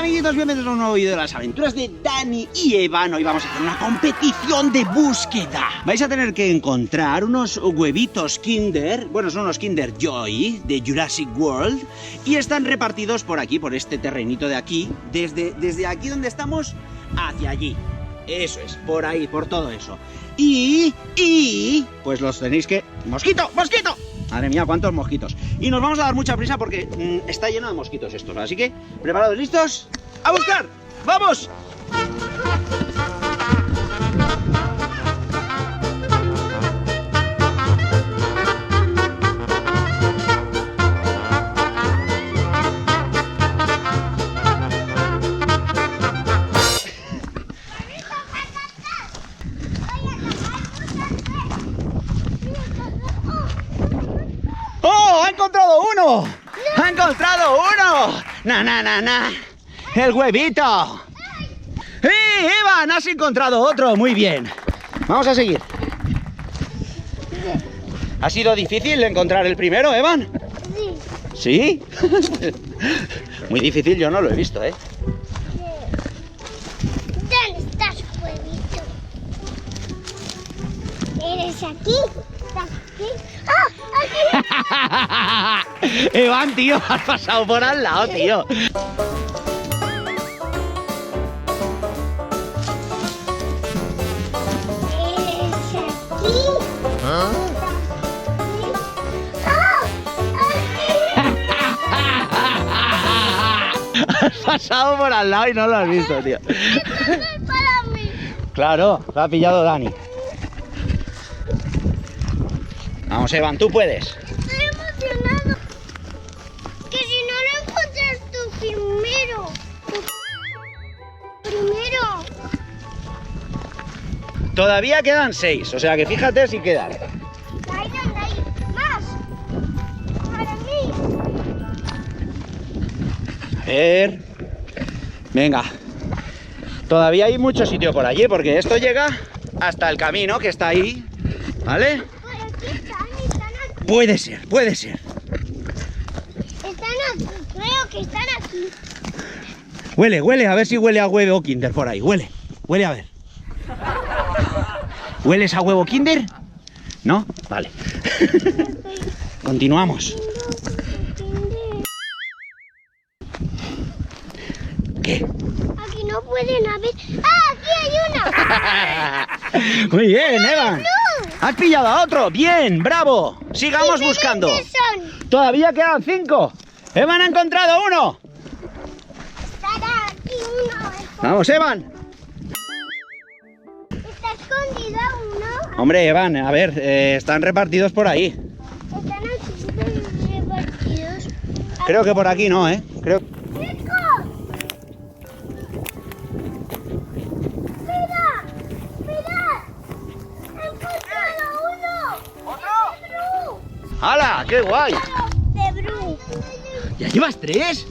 amiguitos, bienvenidos a un nuevo vídeo de las aventuras de Dani y Evan. Hoy vamos a hacer una competición de búsqueda. Vais a tener que encontrar unos huevitos Kinder, bueno, son unos Kinder Joy de Jurassic World, y están repartidos por aquí, por este terrenito de aquí, desde aquí donde estamos hacia allí. Eso es, por ahí, por todo eso. Y pues los tenéis que... ¡Mosquito! ¡Mosquito! Madre mía, cuántos mosquitos. Y nos vamos a dar mucha prisa porque está lleno de mosquitos estos. Así que, ¿preparados, listos? ¡A buscar! ¡Vamos! ¡Oh! ¡Ha encontrado uno! ¡Ha encontrado uno! ¡Na! ¡El huevito! ¡Sí, Evan! ¡Has encontrado otro! Muy bien. Vamos a seguir. ¿Ha sido difícil encontrar el primero, Evan? Sí. ¿Sí? Muy difícil, yo no lo he visto, ¿eh? ¿Dónde estás, huevito? ¿Eres aquí? ¿Estás aquí? ¡Ah! ¡Aquí! Evan, tío, has pasado por al lado, tío. ¿Eres aquí? ¿Ah? Has pasado por al lado y no lo has visto, tío. Esto no es para mí. Claro, lo ha pillado Dani. Vamos, Evan, tú puedes. Estoy emocionado. Que si no lo encuentras tú primero. Todavía quedan 6, o sea que fíjate si quedan. Ahí, más. Para mí. A ver. Venga. Todavía hay mucho sitio por allí, porque esto llega hasta el camino que está ahí. ¿Vale? Por aquí están aquí. Puede ser, puede ser. Están aquí, creo que están aquí. Huele, a ver si huele a huevo Kinder por ahí. Huele a ver. ¿Hueles a huevo Kinder? ¿No? Vale. Continuamos. ¿Qué? Aquí no pueden haber. ¡Ah! ¡Aquí hay una! Muy bien, Evan. ¡No! Has pillado a otro. Bien, bravo. Sigamos buscando. ¿Diferentes son? Todavía quedan 5. Evan ha encontrado uno. Estará aquí uno. Vamos, Evan. Está escondido uno. Hombre, Evan, a ver, están repartidos por ahí. Están aquí repartidos. Creo que por aquí no, ¿eh? Creo... ¡Chicos! ¡Mira! ¡Mirad! ¡He encontrado uno! ¿Otro? ¡De Bru! ¡Hala! ¡Qué guay! ¡De Bru! ¿Ya llevas 3?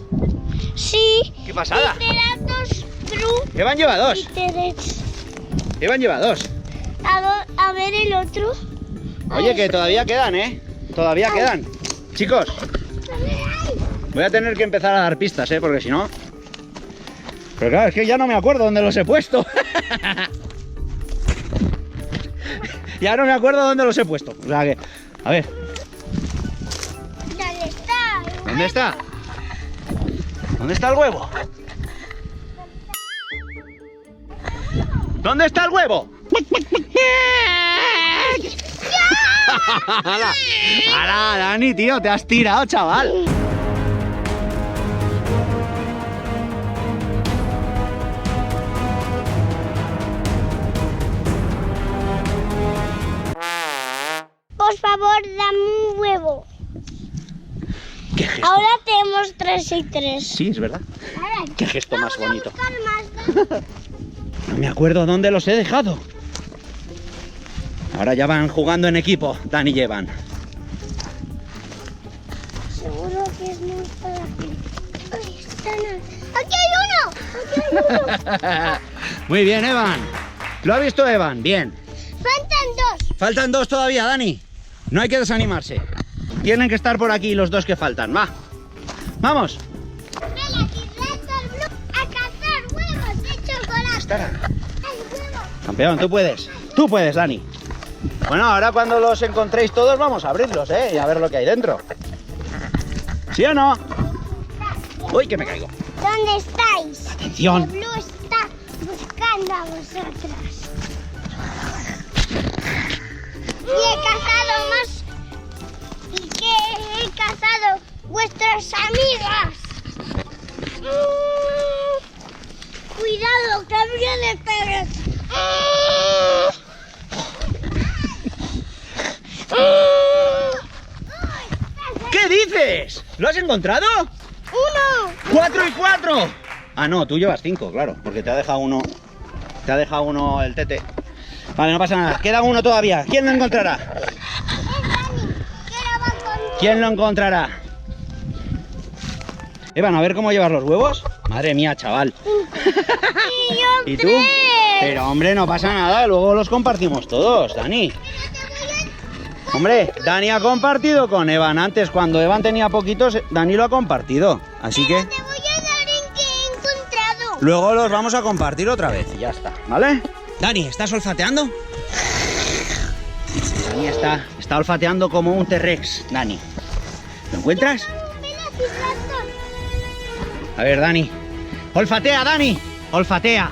Sí. ¡Qué pasada! Triceratops Bru. Evan lleva 2. Triceratops. Evan lleva 2. A ver el otro. Oye, que todavía quedan, ¿eh? Todavía quedan. Chicos, voy a tener que empezar a dar pistas, ¿eh? Porque si no... Pero claro, es que ya no me acuerdo dónde los he puesto. Ya no me acuerdo dónde los he puesto. O sea que... A ver, ¿Dónde está? ¿dónde está? ¿Dónde está el huevo? ¿Dónde está el huevo? ¡Hala! ¡Hala, Dani, tío! Te has tirado, chaval. Por favor, dame un huevo. ¿Qué gesto? Ahora tenemos 3 y 3. Sí, es verdad. Qué gesto más bonito. Buscar más. No me acuerdo dónde los he dejado. Ahora ya van jugando en equipo, Dani y Evan. Seguro que es muy para aquí. Ahí están. ¡Aquí hay uno! ¡Aquí hay uno! Muy bien, Evan. ¿Lo ha visto Evan? Bien. Faltan 2. Faltan 2 todavía, Dani. No hay que desanimarse. Tienen que estar por aquí los 2 que faltan. Va. Vamos. Ven aquí, Raptor Blue. cara. Campeón, tú puedes. Tú puedes, Dani. Bueno, ahora cuando los encontréis todos vamos a abrirlos, y a ver lo que hay dentro. ¿Sí o no? Uy, que me caigo. ¿Dónde estáis? Atención. El Blue está buscando a vosotros. Y he cazado más. Y que he cazado vuestras amigas. Cuidado, que viene Pérez. ¿Qué dices? ¿Lo has encontrado? 1. 4 y 4. Ah, no, tú llevas 5, claro, porque te ha dejado uno. Te ha dejado uno el tete. Vale, no pasa nada. Queda uno todavía. ¿Quién lo encontrará? ¿Quién lo encontrará? Evan, a ver cómo llevas los huevos. Madre mía, chaval. ¿Y tú? Pero hombre, no pasa nada. Luego los compartimos todos, Dani. Hombre, Dani ha compartido con Evan. Antes, cuando Evan tenía poquitos, Dani lo ha compartido. Así que... Te voy a dar en que he encontrado. luego los vamos a compartir otra vez y ya está, ¿vale? Dani, ¿estás olfateando? Dani está olfateando como un T-Rex, Dani. ¿Lo encuentras? A ver, Dani. ¡Olfatea, Dani! ¡Olfatea!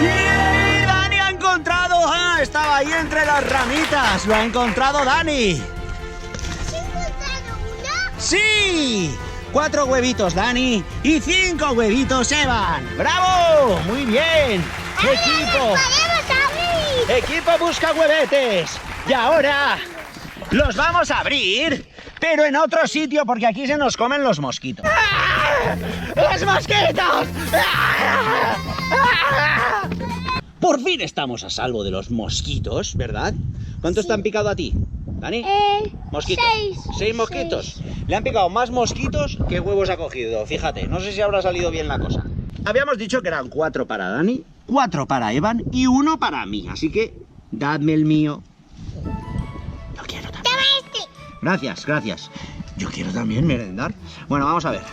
¡Y Dani ha encontrado! ¡Ah! Estaba ahí entre las ramitas. ¡Lo ha encontrado Dani! ¿Has encontrado una? ¡Sí! 4 huevitos, Dani, y 5 huevitos, Evan. ¡Bravo! ¡Muy bien! ¡Equipo! ¡Podemos abrir! ¡Equipo busca huevetes! Y ahora los vamos a abrir, pero en otro sitio, porque aquí se nos comen los mosquitos. ¡Ah! ¡Los mosquitos! ¡Ah! ¡Ah! Por fin estamos a salvo de los mosquitos, ¿verdad? ¿Cuántos te han picado a ti, Dani? Mosquitos. 6 mosquitos. Le han picado más mosquitos que huevos ha cogido. Fíjate, no sé si habrá salido bien la cosa. Habíamos dicho que eran 4 para Dani, 4 para Evan y 1 para mí. Así que, dadme el mío. Yo quiero también. Toma este. Gracias, gracias. Yo quiero también merendar. Bueno, vamos a ver.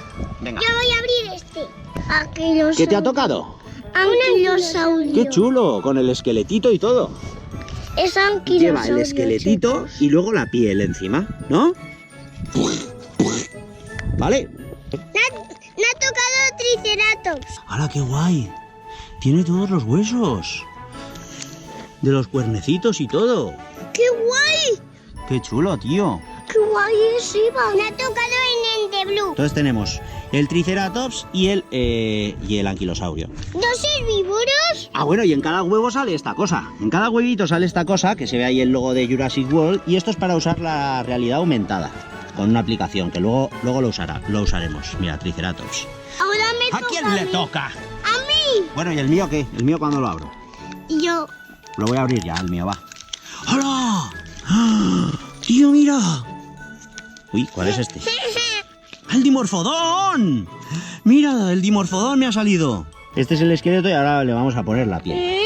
Venga. Yo voy a abrir este. Anquilosaurio. ¿Qué te ha tocado? Anquilosaurio. ¡Qué chulo! Con el esqueletito y todo. Es anquilosaurio. Lleva el esqueletito chicos. y luego la piel encima, ¿no? ¿Vale? Me ha tocado Triceratops. ¡Hala, qué guay! Tiene todos los huesos. De los cuernecitos y todo. ¡Qué guay! ¡Qué chulo, tío! ¡Qué guay es, Iván! Me ha tocado en el de Blue. Entonces tenemos el Triceratops y el anquilosaurio. ¿Dos herbívoros? Ah, bueno, y en cada huevo sale esta cosa. En cada huevito sale esta cosa, que se ve ahí el logo de Jurassic World, y esto es para usar la realidad aumentada, con una aplicación, que luego lo usaremos. Mira, Triceratops. Ahora me ¿A toca quién le mí. toca? ¡A mí! Bueno, ¿y el mío qué? ¿El mío cuándo lo abro? Y yo. Lo voy a abrir ya, el mío va. ¡Hola! ¡Ah! ¡Tío, mira! Uy, ¿cuál es este? ¡El Dimorfodón! ¡Mira, el Dimorfodón me ha salido! Este es el esqueleto y ahora le vamos a poner la piel.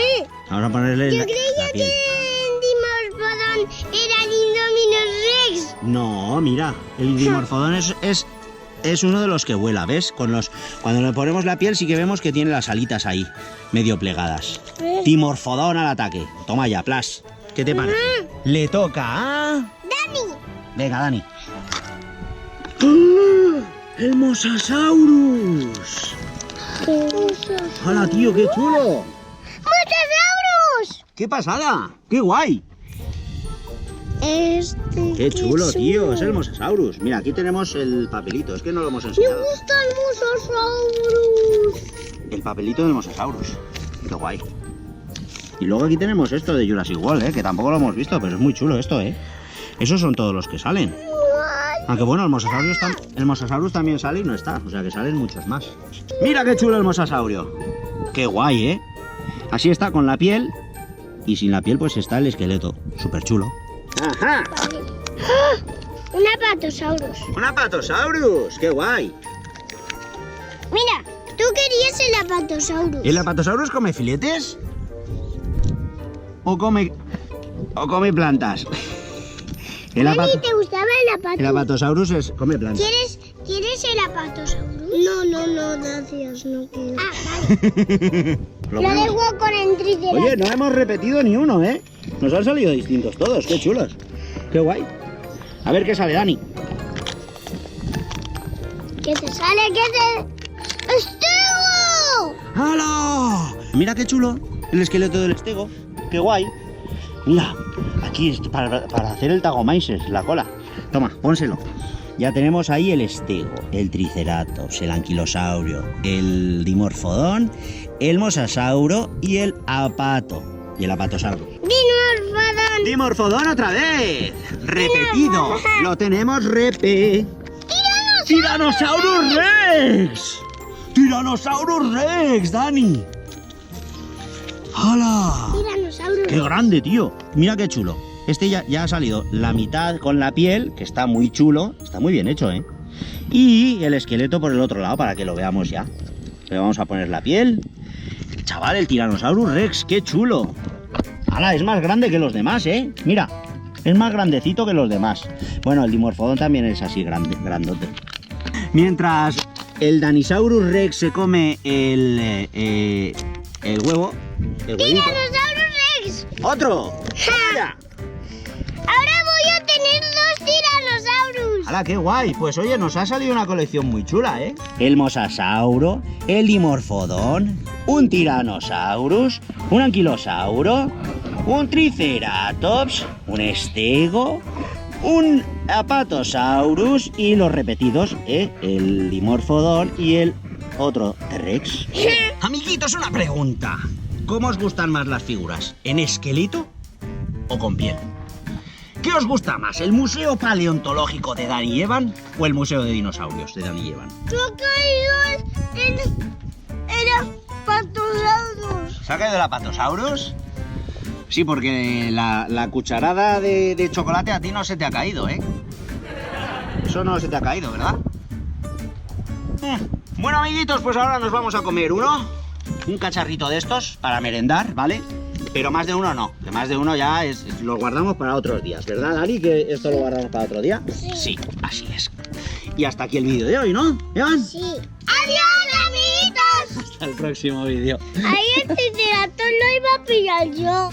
Vamos a ponerle Yo la creía piel. que el Dimorfodón era el Indominus Rex. No, mira, el Dimorfodón es uno de los que vuela, ¿ves? Cuando le ponemos la piel sí que vemos que tiene las alitas ahí, medio plegadas. Dimorfodón al ataque. Toma ya, Plas. ¿Qué te parece? Le toca a... Dani. Venga, Dani. ¡Ah! ¡El Mosasaurus! ¡Hala, tío, qué chulo! ¡Mosasaurus! ¡Qué pasada! ¡Qué guay! ¡Qué chulo, tío! Es el Mosasaurus. Mira, aquí tenemos el papelito. Es que no lo hemos Me enseñado. gusta el Mosasaurus. El papelito del Mosasaurus. ¡Qué guay! Y luego aquí tenemos esto de Jurassic World, que tampoco lo hemos visto, pero es muy chulo esto, Esos son todos los que salen. Aunque bueno, el Mosasaurus también sale y no está, o sea que salen muchos más. ¡Mira qué chulo el Mosasaurio! ¡Qué guay, Así está con la piel, y sin la piel pues está el esqueleto. Súper chulo. ¡Ajá! Un apatosaurus. ¡Un Apatosaurus! ¡Qué guay! Mira, tú querías el apatosaurus. ¿El Apatosaurus come filetes? ¿O come plantas? El Dani, apato- ¿te gustaba el apato? el Apatosaurus es... come planta. ¿Quieres el apatosaurus? No, gracias, no quiero. Ah, vale. Lo Lo vemos. dejo con el triceratops. Oye, no hemos repetido ni uno, ¿eh? Nos han salido distintos todos, qué chulos. Qué guay. A ver qué sale, Dani. ¿Qué te sale? ¿Qué te...? ¡Estego! ¡Hala! Mira qué chulo el esqueleto del estego. Qué guay. Mira, aquí es para hacer el tagomaises, la cola. Toma, pónselo. Ya tenemos ahí el estego, el triceratops, el anquilosaurio, el dimorfodón, el mosasauro y el apato. Y el apatosaurus. ¡Dimorfodón! ¡Dimorfodón otra vez! ¡Repetido! ¡Lo tenemos repe! ¡Tyrannosaurus Rex! ¡Tyrannosaurus Rex, Dani! ¡Hala! Tiranosaurio. ¡Qué grande, tío! Mira qué chulo. Este ya ha salido la mitad con la piel, que está muy chulo. Está muy bien hecho, ¿eh? Y el esqueleto por el otro lado, para que lo veamos ya. Le vamos a poner la piel. Chaval, el Tyrannosaurus Rex, qué chulo. ¡Hala! Es más grande que los demás, ¿eh? Mira, es más grandecito que los demás. Bueno, el Dimorfodón también es así grande, grandote. Mientras el Danisaurus Rex se come el huevo. El huevito. ¡Tiranosaurio Rex! ¡Otro! ¡Vaya! Ahora voy a tener dos tiranosaurus. ¡Hala, qué guay! Pues oye, nos ha salido una colección muy chula, ¿eh? El mosasauro, el dimorfodón, un tiranosaurus, un anquilosauro, un triceratops, un estego, un apatosaurus y los repetidos, el dimorfodón y el otro T-Rex. Amiguitos, una pregunta. ¿Cómo os gustan más las figuras? ¿En esqueleto o con piel? ¿Qué os gusta más, el Museo Paleontológico de Dani y Evan o el Museo de Dinosaurios de Dani y Evan? Yo he caído en apatosaurus. ¿Se ha caído el Apatosaurus? Sí, porque la cucharada de chocolate a ti no se te ha caído, ¿eh? Eso no se te ha caído, ¿verdad? Bueno, amiguitos, pues ahora nos vamos a comer un cacharrito de estos para merendar, ¿vale? Pero más de uno no, que más de uno ya lo guardamos para otros días, ¿verdad, Dani? Que esto lo guardamos para otro día. Sí, así es. Y hasta aquí el vídeo de hoy, ¿no, Evan? Sí. ¡Adiós, amiguitos! Hasta el próximo vídeo. Ahí el triceratops lo iba a pillar yo.